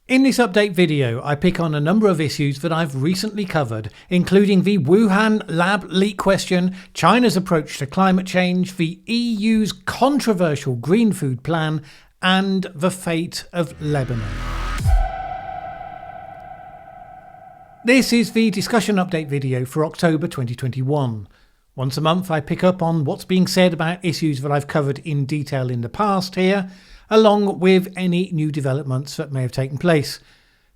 In this update video, I pick on a number of issues that I've recently covered, including the Wuhan lab leak question, China's approach to climate change, the EU's controversial green food plan, and the fate of Lebanon. This is the discussion update video for October 2021. Once a month I pick up on what's being said about issues that I've covered in detail in the past here, along with any new developments that may have taken place.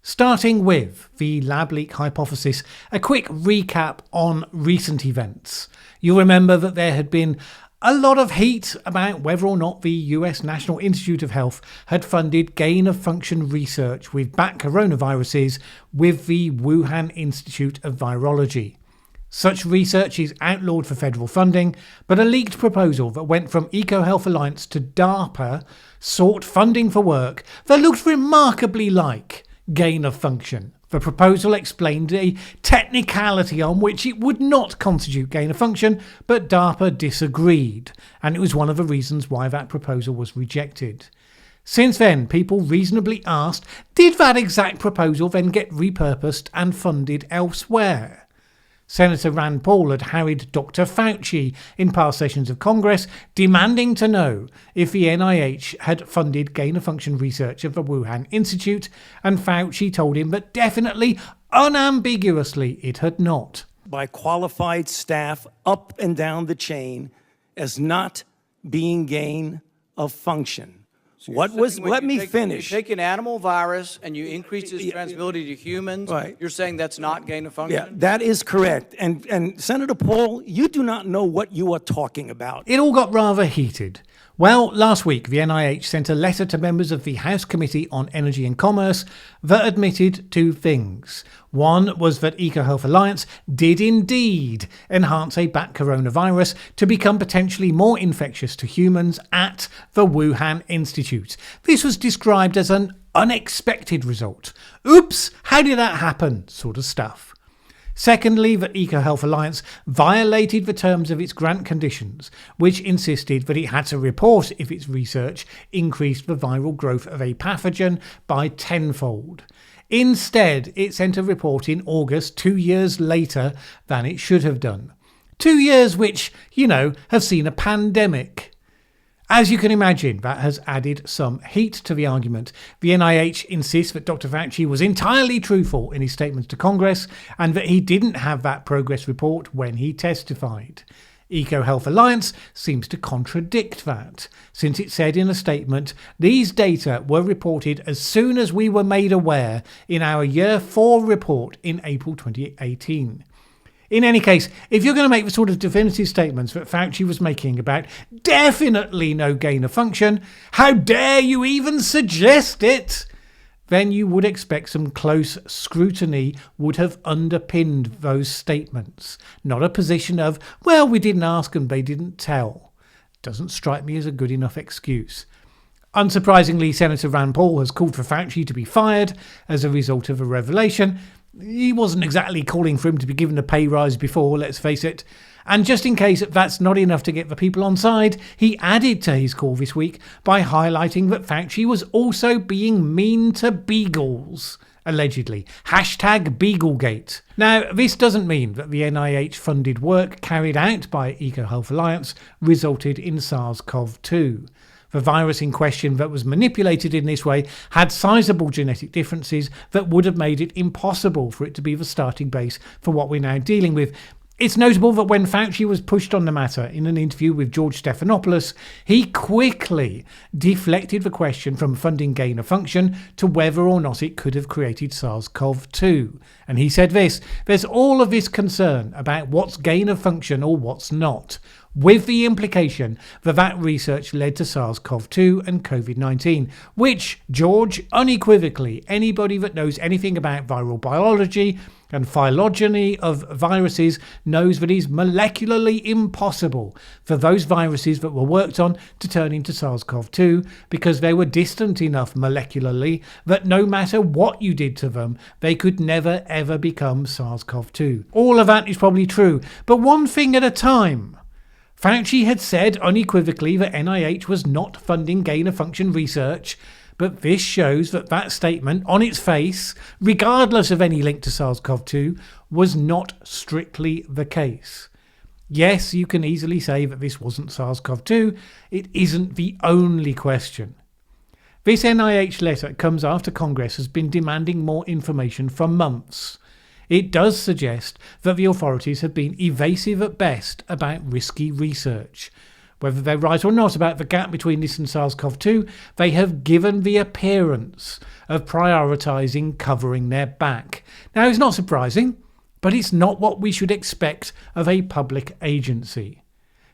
Starting with the lab leak hypothesis, a quick recap on recent events. You'll remember that there had been a lot of heat about whether or not the US National Institute of Health had funded gain-of-function research with bat coronaviruses with the Wuhan Institute of Virology. Such research is outlawed for federal funding, but a leaked proposal that went from EcoHealth Alliance to DARPA sought funding for work that looked remarkably like gain of function. The proposal explained a technicality on which it would not constitute gain of function, but DARPA disagreed, and it was one of the reasons why that proposal was rejected. Since then, people reasonably asked, did that exact proposal then get repurposed and funded elsewhere? Senator Rand Paul had harried Dr. Fauci in past sessions of Congress, demanding to know if the NIH had funded gain-of-function research of the Wuhan Institute, and Fauci told him that definitely, unambiguously, it had not. By qualified staff up and down the chain as not being gain of function. So let me finish. You take an animal virus and you increase its transmissibility to humans. Right. You're saying that's not gain of function? Yeah, that is correct. And Senator Paul, you do not know what you are talking about. It all got rather heated. Well, last week the NIH sent a letter to members of the House Committee on Energy and Commerce that admitted two things. One was that EcoHealth Alliance did indeed enhance a bat coronavirus to become potentially more infectious to humans at the Wuhan Institute. This was described as an unexpected result. Oops, how did that happen? Sort of stuff. Secondly, that EcoHealth Alliance violated the terms of its grant conditions, which insisted that it had to report if its research increased the viral growth of a pathogen by tenfold. Instead, it sent a report in August 2 years later than it should have done. 2 years which, have seen a pandemic. As you can imagine, that has added some heat to the argument. The NIH insists that Dr. Fauci was entirely truthful in his statements to Congress and that he didn't have that progress report when he testified. EcoHealth Alliance seems to contradict that, since it said in a statement, these data were reported as soon as we were made aware in our Year 4 report in April 2018. In any case, if you're going to make the sort of definitive statements that Fauci was making about definitely no gain of function, how dare you even suggest it, then you would expect some close scrutiny would have underpinned those statements, not a position of, well, we didn't ask and they didn't tell. Doesn't strike me as a good enough excuse. Unsurprisingly, Senator Rand Paul has called for Fauci to be fired as a result of a revelation. He wasn't exactly calling for him to be given a pay rise before, let's face it. And just in case that's not enough to get the people on side, he added to his call this week by highlighting that Fauci was also being mean to beagles, allegedly. #Beaglegate. Now, this doesn't mean that the NIH-funded work carried out by EcoHealth Alliance resulted in SARS-CoV-2. The virus in question that was manipulated in this way had sizable genetic differences that would have made it impossible for it to be the starting base for what we're now dealing with. It's notable that when Fauci was pushed on the matter in an interview with George Stephanopoulos, he quickly deflected the question from funding gain of function to whether or not it could have created SARS-CoV-2. And he said this, there's all of this concern about what's gain of function or what's not, with the implication that that research led to SARS-CoV-2 and COVID-19, which, George, unequivocally, anybody that knows anything about viral biology and phylogeny of viruses knows that it is molecularly impossible for those viruses that were worked on to turn into SARS-CoV-2 because they were distant enough molecularly that no matter what you did to them, they could never ever become SARS-CoV-2. All of that is probably true, but one thing at a time. Fauci had said unequivocally that NIH was not funding gain-of-function research But this shows that that statement, on its face, regardless of any link to SARS-CoV-2, was not strictly the case. Yes, you can easily say that this wasn't SARS-CoV-2. It isn't the only question. This NIH letter comes after Congress has been demanding more information for months. It does suggest that the authorities have been evasive at best about risky research. Whether they're right or not about the gap between this and SARS-CoV-2, they have given the appearance of prioritising covering their back. Now, it's not surprising, but it's not what we should expect of a public agency.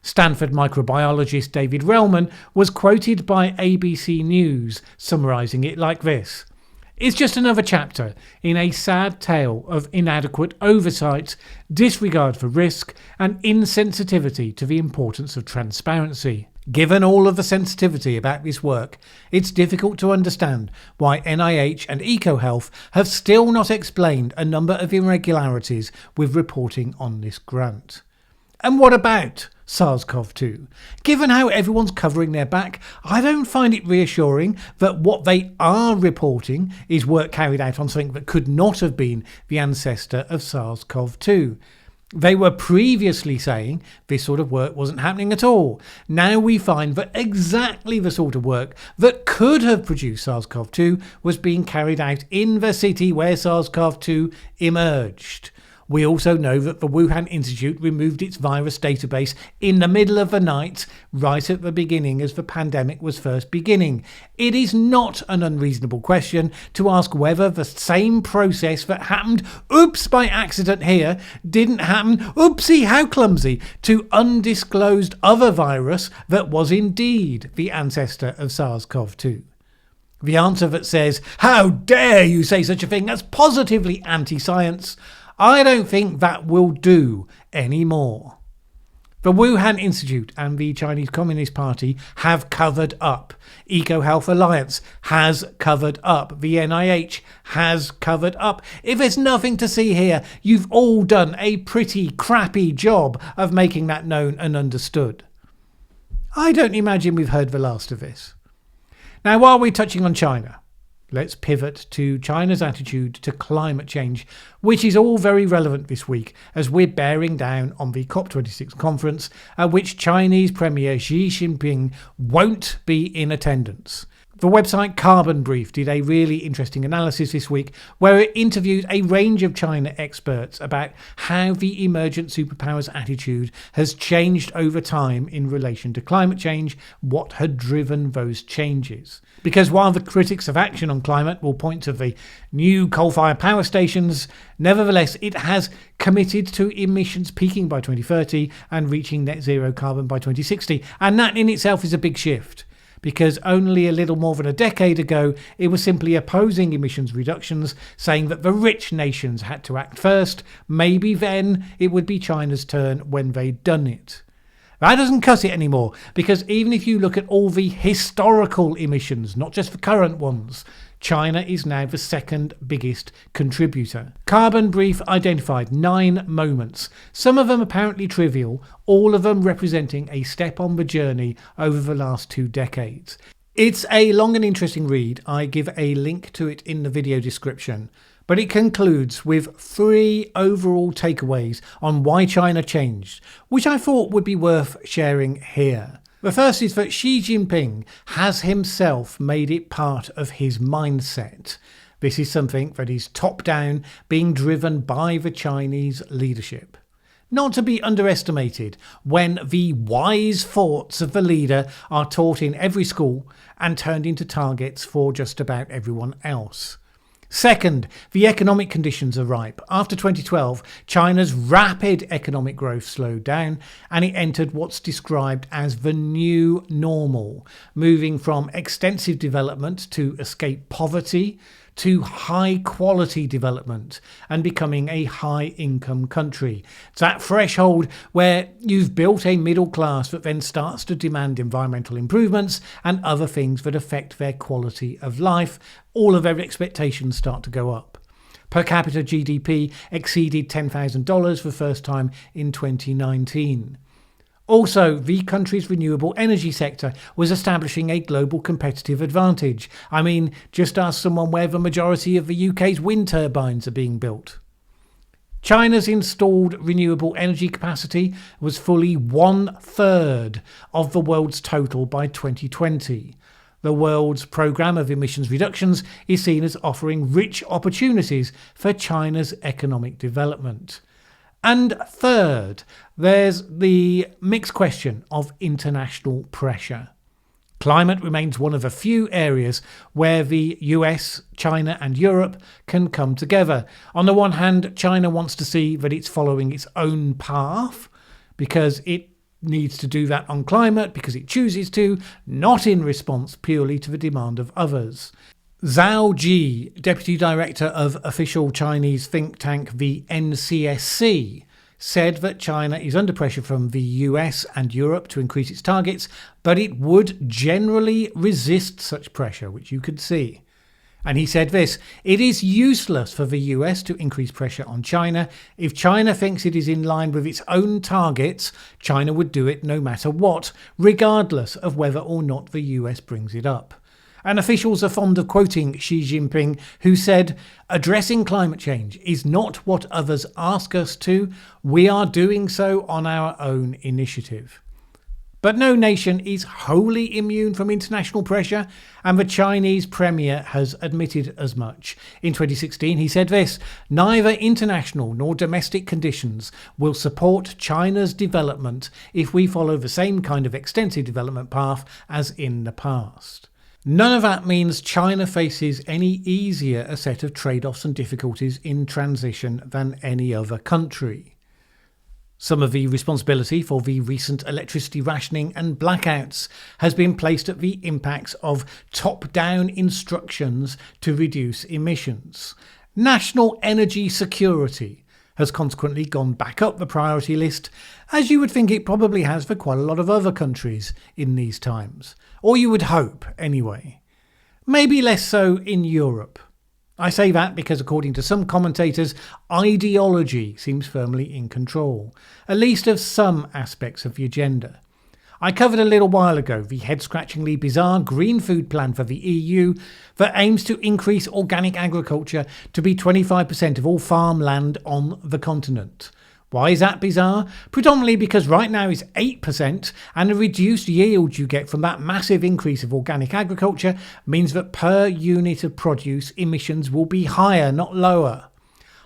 Stanford microbiologist David Relman was quoted by ABC News summarising it like this: "It's just another chapter in a sad tale of inadequate oversight, disregard for risk, and insensitivity to the importance of transparency. Given all of the sensitivity about this work, it's difficult to understand why NIH and EcoHealth have still not explained a number of irregularities with reporting on this grant." And what about SARS-CoV-2? Given how everyone's covering their back, I don't find it reassuring that what they are reporting is work carried out on something that could not have been the ancestor of SARS-CoV-2. They were previously saying this sort of work wasn't happening at all. Now we find that exactly the sort of work that could have produced SARS-CoV-2 was being carried out in the city where SARS-CoV-2 emerged. We also know that the Wuhan Institute removed its virus database in the middle of the night, right at the beginning as the pandemic was first beginning. It is not an unreasonable question to ask whether the same process that happened, oops, by accident here, didn't happen, oopsie, how clumsy, to undisclosed other virus that was indeed the ancestor of SARS-CoV-2. The answer that says, "How dare you say such a thing, that's positively anti-science," I don't think that will do anymore. The Wuhan Institute and the Chinese Communist Party have covered up. EcoHealth Alliance has covered up. The NIH has covered up. If there's nothing to see here, you've all done a pretty crappy job of making that known and understood. I don't imagine we've heard the last of this. Now, while we're touching on China, let's pivot to China's attitude to climate change, which is all very relevant this week as we're bearing down on the COP26 conference at which Chinese Premier Xi Jinping won't be in attendance. The website Carbon Brief did a really interesting analysis this week where it interviewed a range of China experts about how the emergent superpower's attitude has changed over time in relation to climate change, what had driven those changes. Because while the critics of action on climate will point to the new coal-fired power stations, nevertheless it has committed to emissions peaking by 2030 and reaching net zero carbon by 2060. And that in itself is a big shift, because only a little more than a decade ago it was simply opposing emissions reductions, saying that the rich nations had to act first. Maybe then it would be China's turn when they'd done it. That doesn't cut it anymore, because even if you look at all the historical emissions, not just the current ones, China is now the second biggest contributor. Carbon Brief identified 9 moments, some of them apparently trivial, all of them representing a step on the journey over the last 2 decades. It's a long and interesting read. I give a link to it in the video description. But it concludes with 3 overall takeaways on why China changed, which I thought would be worth sharing here. The first is that Xi Jinping has himself made it part of his mindset. This is something that is top-down, being driven by the Chinese leadership. Not to be underestimated when the wise thoughts of the leader are taught in every school and turned into targets for just about everyone else. Second, the economic conditions are ripe. After 2012, China's rapid economic growth slowed down and it entered what's described as the new normal, moving from extensive development to escape poverty to high quality development and becoming a high income country. It's that threshold where you've built a middle class that then starts to demand environmental improvements and other things that affect their quality of life. All of their expectations start to go up. Per capita GDP exceeded $10,000 for the first time in 2019. Also, the country's renewable energy sector was establishing a global competitive advantage. I mean, just ask someone where the majority of the UK's wind turbines are being built. China's installed renewable energy capacity was fully 1/3 of the world's total by 2020. The world's programme of emissions reductions is seen as offering rich opportunities for China's economic development. And third, there's the mixed question of international pressure. Climate remains one of a few areas where the US, China and Europe can come together. On the one hand, China wants to see that it's following its own path because it needs to do that on climate because it chooses to, not in response purely to the demand of others. Zhao Ji, deputy director of official Chinese think tank the NCSC, said that China is under pressure from the US and Europe to increase its targets, but it would generally resist such pressure, which you could see. And he said this: "It is useless for the US to increase pressure on China. If China thinks it is in line with its own targets, China would do it no matter what, regardless of whether or not the US brings it up." And officials are fond of quoting Xi Jinping, who said, "Addressing climate change is not what others ask us to. We are doing so on our own initiative." But no nation is wholly immune from international pressure, and the Chinese premier has admitted as much. In 2016, he said this: "Neither international nor domestic conditions will support China's development if we follow the same kind of extensive development path as in the past." None of that means China faces any easier a set of trade-offs and difficulties in transition than any other country. Some of the responsibility for the recent electricity rationing and blackouts has been placed at the impacts of top-down instructions to reduce emissions. National energy security has consequently gone back up the priority list, as you would think it probably has for quite a lot of other countries in these times. Or you would hope, anyway. Maybe less so in Europe. I say that because, according to some commentators, ideology seems firmly in control, at least of some aspects of the agenda. I covered a little while ago the head-scratchingly bizarre green food plan for the EU that aims to increase organic agriculture to be 25% of all farmland on the continent. Why is that bizarre? Predominantly because right now it's 8%, and the reduced yield you get from that massive increase of organic agriculture means that per unit of produce emissions will be higher, not lower.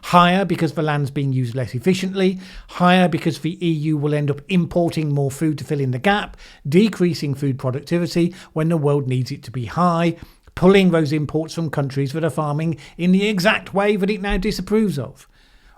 Higher because the land's being used less efficiently, higher because the EU will end up importing more food to fill in the gap, decreasing food productivity when the world needs it to be high, pulling those imports from countries that are farming in the exact way that it now disapproves of.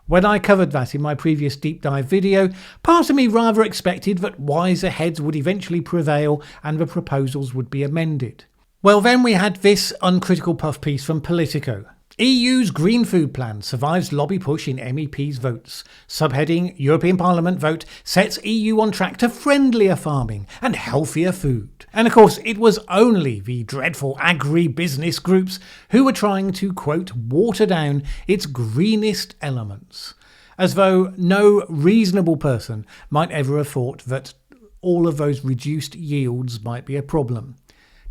When I covered that in my previous deep dive video, part of me rather expected that wiser heads would eventually prevail and the proposals would be amended. Well, then we had this uncritical puff piece from Politico. EU's Green Food Plan survives lobby push in MEPs' votes. Subheading: European Parliament vote sets EU on track to friendlier farming and healthier food. And of course, it was only the dreadful agri-business groups who were trying to, quote, water down its greenest elements. As though no reasonable person might ever have thought that all of those reduced yields might be a problem.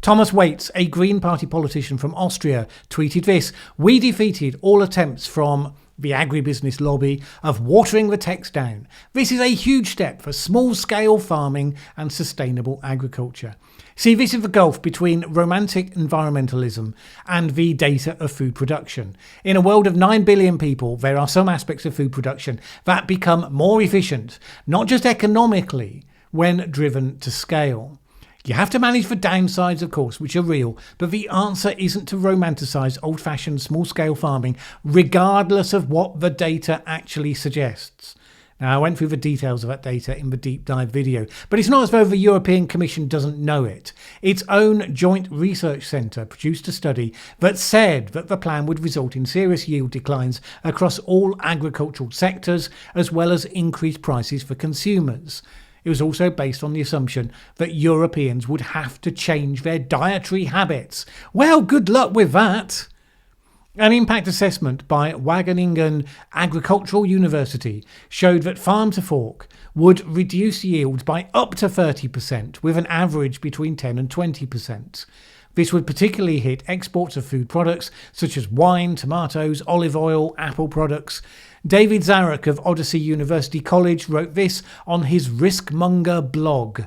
Thomas Waits, a Green Party politician from Austria, tweeted this: "We defeated all attempts from the agribusiness lobby of watering the text down. This is a huge step for small-scale farming and sustainable agriculture." See, this is the gulf between romantic environmentalism and the data of food production. In a world of 9 billion people, there are some aspects of food production that become more efficient, not just economically, when driven to scale. You have to manage the downsides, of course, which are real, but the answer isn't to romanticise old-fashioned small-scale farming, regardless of what the data actually suggests. Now, I went through the details of that data in the deep dive video, but it's not as though the European Commission doesn't know it. Its own joint research centre produced a study that said that the plan would result in serious yield declines across all agricultural sectors, as well as increased prices for consumers. It was also based on the assumption that Europeans would have to change their dietary habits. Well, good luck with that. An impact assessment by Wageningen Agricultural University showed that farm to fork would reduce yields by up to 30%, with an average between 10 and 20%. This would particularly hit exports of food products such as wine, tomatoes, olive oil, apple products. David Zarek of Odyssey University College wrote this on his Riskmonger blog.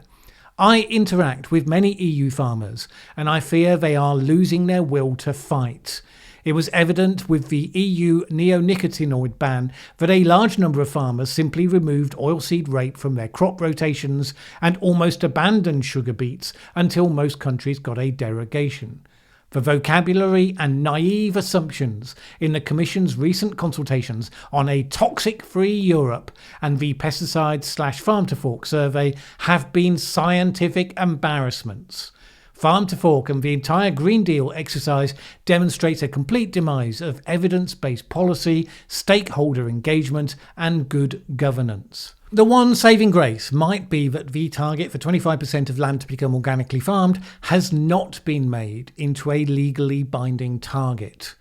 I interact with many EU farmers, and I fear they are losing their will to fight. It was evident with the EU neonicotinoid ban that a large number of farmers simply removed oilseed rape from their crop rotations and almost abandoned sugar beets until most countries got a derogation. The vocabulary and naive assumptions in the Commission's recent consultations on a toxic-free Europe and the pesticide/farm-to-fork survey have been scientific embarrassments. Farm to Fork and the entire Green Deal exercise demonstrates a complete demise of evidence-based policy, stakeholder engagement, and good governance. The one saving grace might be that the target for 25% of land to become organically farmed has not been made into a legally binding target.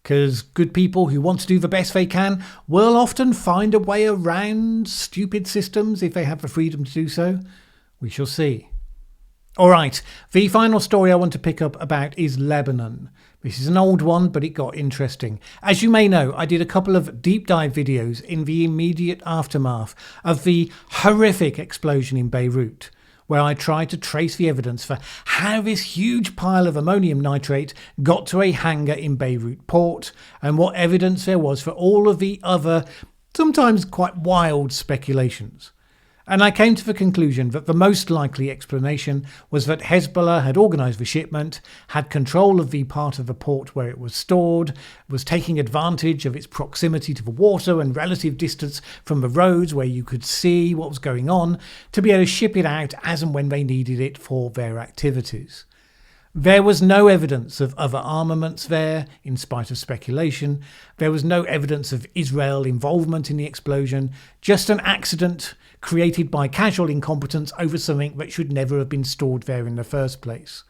Because good people who want to do the best they can will often find a way around stupid systems if they have the freedom to do so. We shall see. Alright, the final story I want to pick up about is Lebanon. This is an old one, but it got interesting. As you may know, I did a couple of deep dive videos in the immediate aftermath of the horrific explosion in Beirut, where I tried to trace the evidence for how this huge pile of ammonium nitrate got to a hangar in Beirut port, and what evidence there was for all of the other, sometimes quite wild speculations. And I came to the conclusion that the most likely explanation was that Hezbollah had organised the shipment, had control of the part of the port where it was stored, was taking advantage of its proximity to the water and relative distance from the roads where you could see what was going on, to be able to ship it out as and when they needed it for their activities. There was no evidence of other armaments there, in spite of speculation. There was no evidence of Israel involvement in the explosion, just an accident created by casual incompetence over something that should never have been stored there in the first place.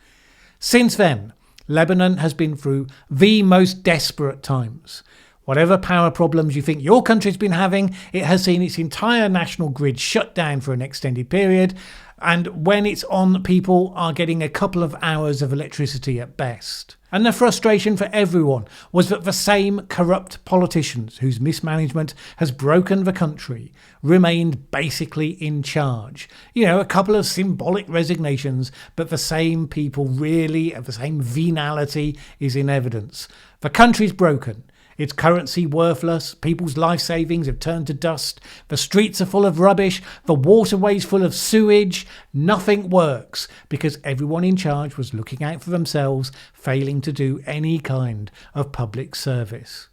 Since then, Lebanon has been through the most desperate times. Whatever power problems you think your country's been having, it has seen its entire national grid shut down for an extended period, and when it's on, people are getting a couple of hours of electricity at best. And the frustration for everyone was that the same corrupt politicians whose mismanagement has broken the country remained basically in charge. You know, a couple of symbolic resignations, but the same people really, the same venality is in evidence. The country's broken. Its currency worthless, people's life savings have turned to dust, the streets are full of rubbish, the waterways full of sewage. Nothing works because everyone in charge was looking out for themselves, failing to do any kind of public service.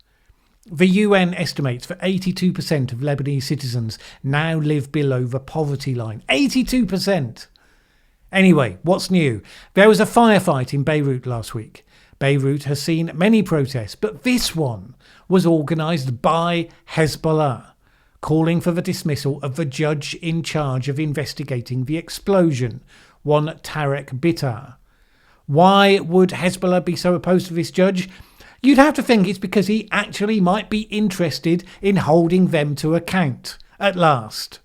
The UN estimates that 82% of Lebanese citizens now live below the poverty line. 82%! Anyway, what's new? There was a firefight in Beirut last week. Beirut has seen many protests, but this one was organised by Hezbollah, calling for the dismissal of the judge in charge of investigating the explosion, one Tarek Bitar. Why would Hezbollah be so opposed to this judge? You'd have to think it's because he actually might be interested in holding them to account, at last.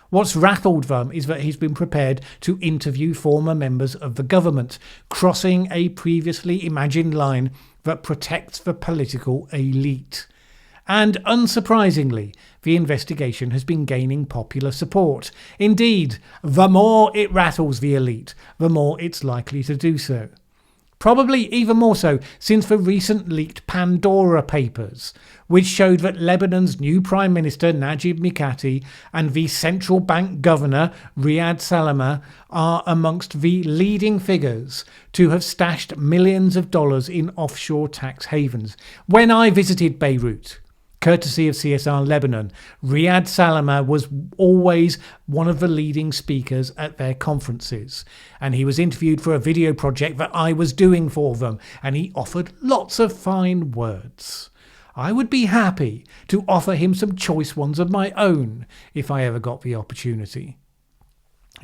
What's rattled them is that he's been prepared to interview former members of the government, crossing a previously imagined line that protects the political elite. And unsurprisingly, the investigation has been gaining popular support. Indeed, the more it rattles the elite, the more it's likely to do so. Probably even more so since the recent leaked Pandora Papers, which showed that Lebanon's new Prime Minister Najib Mikati and the central bank governor Riyad Salama are amongst the leading figures to have stashed millions of dollars in offshore tax havens. When I visited Beirut, courtesy of CSR Lebanon, Riyad Salama was always one of the leading speakers at their conferences. And he was interviewed for a video project that I was doing for them, and he offered lots of fine words. I would be happy to offer him some choice ones of my own if I ever got the opportunity.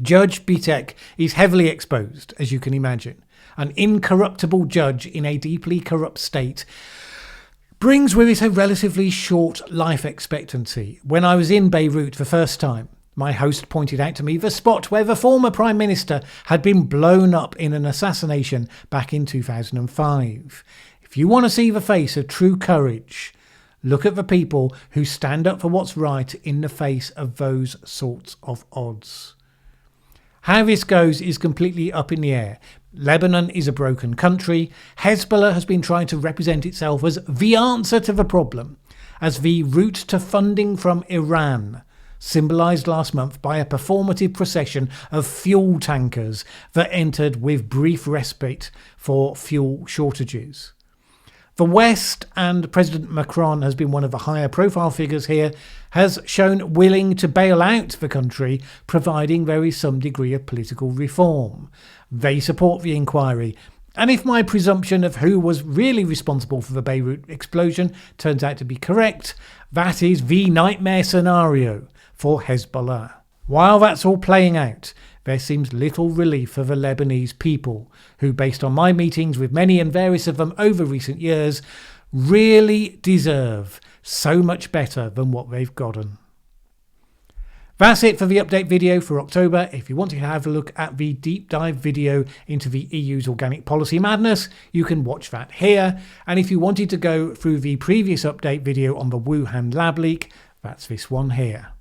Judge Bitek is heavily exposed, as you can imagine. An incorruptible judge in a deeply corrupt state. brings with it a relatively short life expectancy. When I was in Beirut the first time, my host pointed out to me the spot where the former Prime Minister had been blown up in an assassination back in 2005. If you want to see the face of true courage, look at the people who stand up for what's right in the face of those sorts of odds. How this goes is completely up in the air. Lebanon is a broken country. Hezbollah has been trying to represent itself as the answer to the problem, as the route to funding from Iran, symbolised last month by a performative procession of fuel tankers that entered with brief respite for fuel shortages. The West, and President Macron has been one of the higher profile figures here, has shown willing to bail out the country, providing there is some degree of political reform. They support the inquiry. And if my presumption of who was really responsible for the Beirut explosion turns out to be correct, that is the nightmare scenario for Hezbollah. While that's all playing out, there seems little relief for the Lebanese people, who, based on my meetings with many and various of them over recent years, really deserve so much better than what they've gotten. That's it for the update video for October. If you want to have a look at the deep dive video into the EU's organic policy madness, you can watch that here. And if you wanted to go through the previous update video on the Wuhan lab leak, that's this one here.